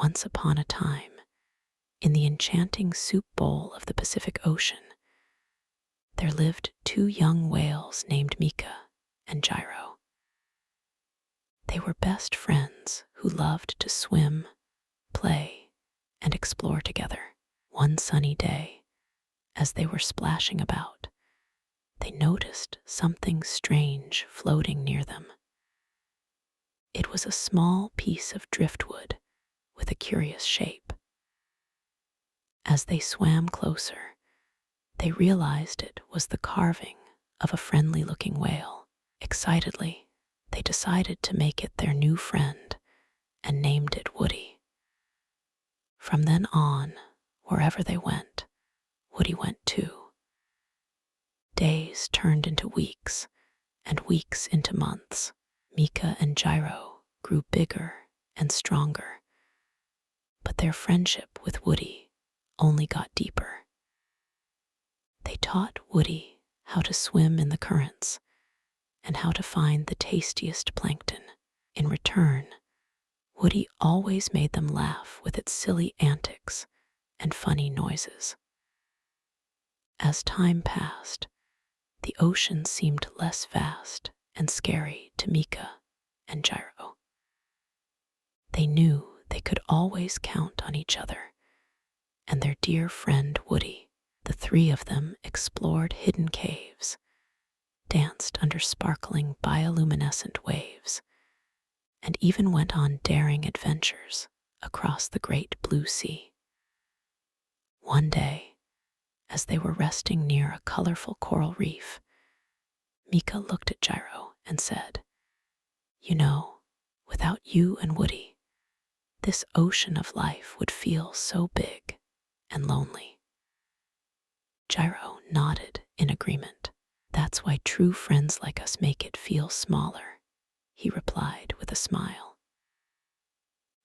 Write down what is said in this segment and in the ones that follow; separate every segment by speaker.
Speaker 1: Once upon a time, in the enchanting soup bowl of the Pacific Ocean, there lived two young whales named Mika and Gyro. They were best friends who loved to swim, play, and explore together. One sunny day, as they were splashing about, they noticed something strange floating near them. It was a small piece of driftwood with a curious shape. As they swam closer, they realized it was the carving of a friendly-looking whale. Excitedly, they decided to make it their new friend and named it Woody. From then on, wherever they went, Woody went too. Days turned into weeks, and weeks into months. Mika and Gyro grew bigger and stronger, but their friendship with Woody only got deeper. They taught Woody how to swim in the currents and how to find the tastiest plankton. In return, Woody always made them laugh with its silly antics and funny noises. As time passed, the ocean seemed less vast and scary to Mika and Gyro. They knew they could always count on each other and their dear friend Woody. The three of them explored hidden caves, danced under sparkling bioluminescent waves, and even went on daring adventures across the great blue sea. One day, as they were resting near a colorful coral reef, Mika looked at Gyro and said, "You know, without you and Woody, this ocean of life would feel so big and lonely." Gyro nodded in agreement. "That's why true friends like us make it feel smaller," he replied with a smile.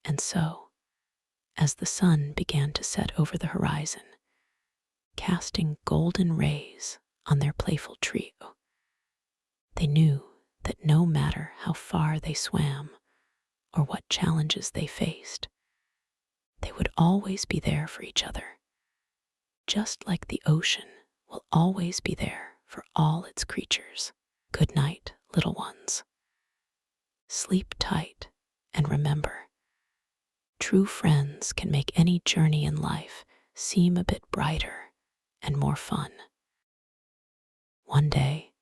Speaker 1: And so, as the sun began to set over the horizon, casting golden rays on their playful trio, they knew that no matter how far they swam or what challenges they faced, they would always be there for each other, just like the ocean will always be there for all its creatures. Good night, little ones. Sleep tight, and remember, true friends can make any journey in life seem a bit brighter and more fun. One day,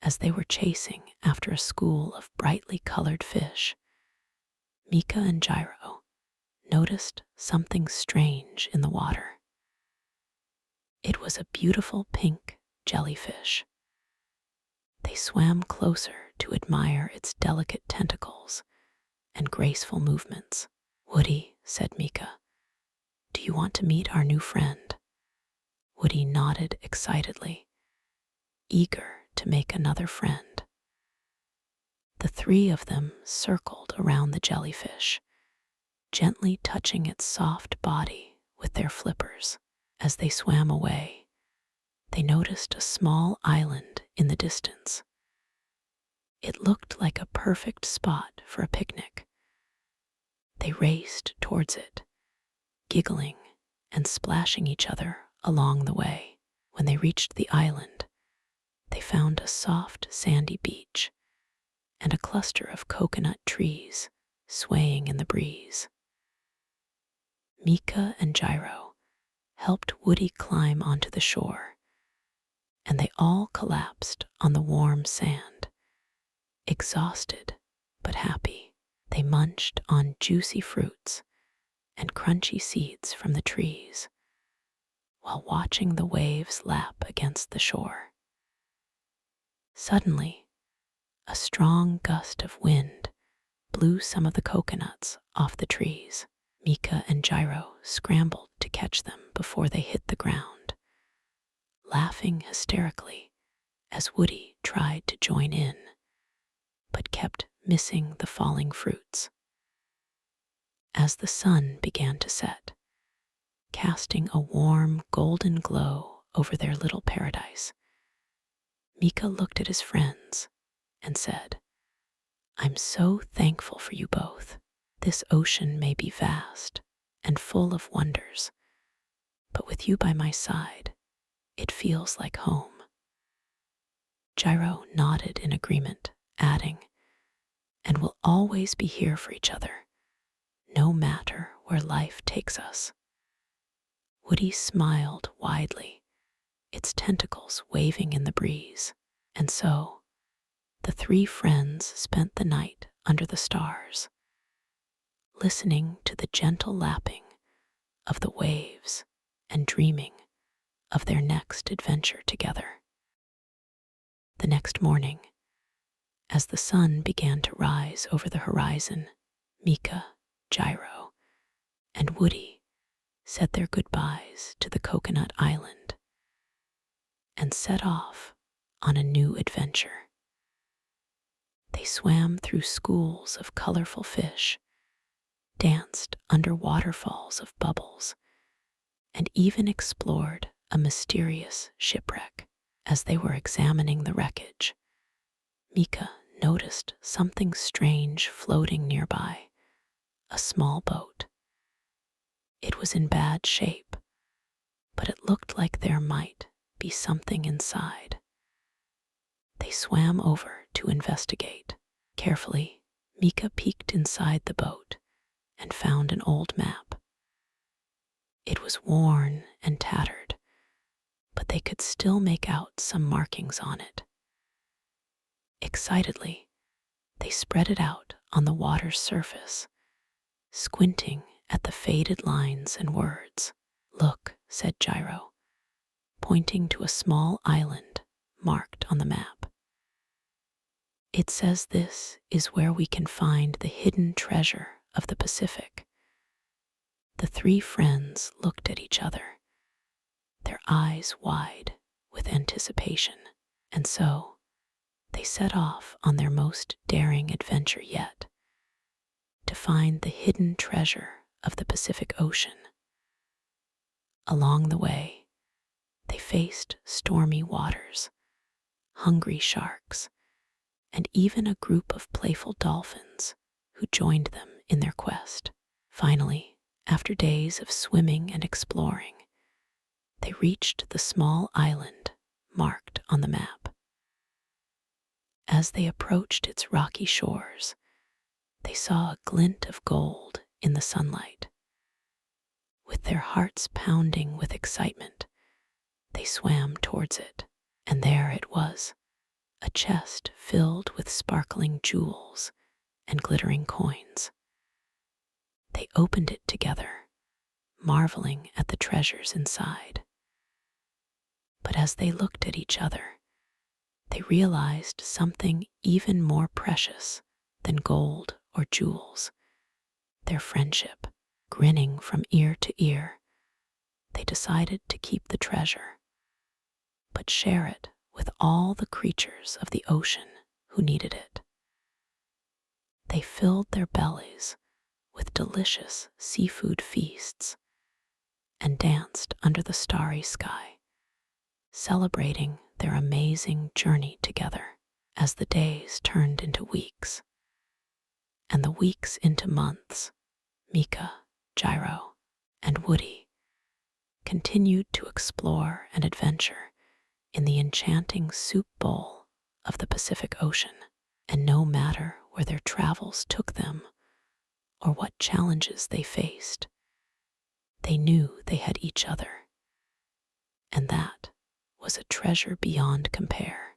Speaker 1: as they were chasing after a school of brightly colored fish, Mika and Gyro noticed something strange in the water. It was a beautiful pink jellyfish. They swam closer to admire its delicate tentacles and graceful movements. "Woody," said Mika, "do you want to meet our new friend?" Woody nodded excitedly, eager to make another friend. The three of them circled around the jellyfish, gently touching its soft body with their flippers. As they swam away, they noticed a small island in the distance. It looked like a perfect spot for a picnic. They raced towards it, giggling and splashing each other along the way. When they reached the island, they found a soft, sandy beach and a cluster of coconut trees swaying in the breeze. Mika and Gyro helped Woody climb onto the shore, and they all collapsed on the warm sand. Exhausted but happy, they munched on juicy fruits and crunchy seeds from the trees while watching the waves lap against the shore. Suddenly, a strong gust of wind blew some of the coconuts off the trees. Mika and Gyro scrambled to catch them before they hit the ground, laughing hysterically as Woody tried to join in, but kept missing the falling fruits. As the sun began to set, casting a warm golden glow over their little paradise, Mika looked at his friends and said, "I'm so thankful for you both. This ocean may be vast, and full of wonders, but with you by my side, it feels like home." Gyro nodded in agreement, adding, "And we'll always be here for each other, no matter where life takes us." Woody smiled widely, its tentacles waving in the breeze, and so the three friends spent the night under the stars, listening to the gentle lapping of the waves and dreaming of their next adventure together. The next morning, as the sun began to rise over the horizon, Mika, Gyro, and Woody said their goodbyes to the coconut island and set off on a new adventure. They swam through schools of colorful fish, danced under waterfalls of bubbles, and even explored a mysterious shipwreck. As they were examining the wreckage, Mika noticed something strange floating nearby, a small boat. It was in bad shape, but it looked like there might be something inside. They swam over to investigate. Carefully, Mika peeked inside the boat and found an old map. It was worn and tattered, but they could still make out some markings on it. Excitedly, they spread it out on the water's surface, squinting at the faded lines and words. "Look," said Gyro, pointing to a small island marked on the map. "It says this is where we can find the hidden treasure of the Pacific." The three friends looked at each other, their eyes wide with anticipation, and so they set off on their most daring adventure yet, to find the hidden treasure of the Pacific Ocean. Along the way, they faced stormy waters, hungry sharks, and even a group of playful dolphins who joined them in their quest. Finally, after days of swimming and exploring, they reached the small island marked on the map. As they approached its rocky shores, they saw a glint of gold in the sunlight. With their hearts pounding with excitement, they swam towards it, and there it was, a chest filled with sparkling jewels and glittering coins. They opened it together, marveling at the treasures inside. But as they looked at each other, they realized something even more precious than gold or jewels: their friendship. Grinning from ear to ear, they decided to keep the treasure, but share it with all the creatures of the ocean who needed it. They filled their bellies with delicious seafood feasts and danced under the starry sky, celebrating their amazing journey together. As the days turned into weeks, and the weeks into months, Mika, Gyro, and Woody continued to explore and adventure in the enchanting soup bowl of the Pacific Ocean. And no matter where their travels took them or what challenges they faced, they knew they had each other, and that was a treasure beyond compare.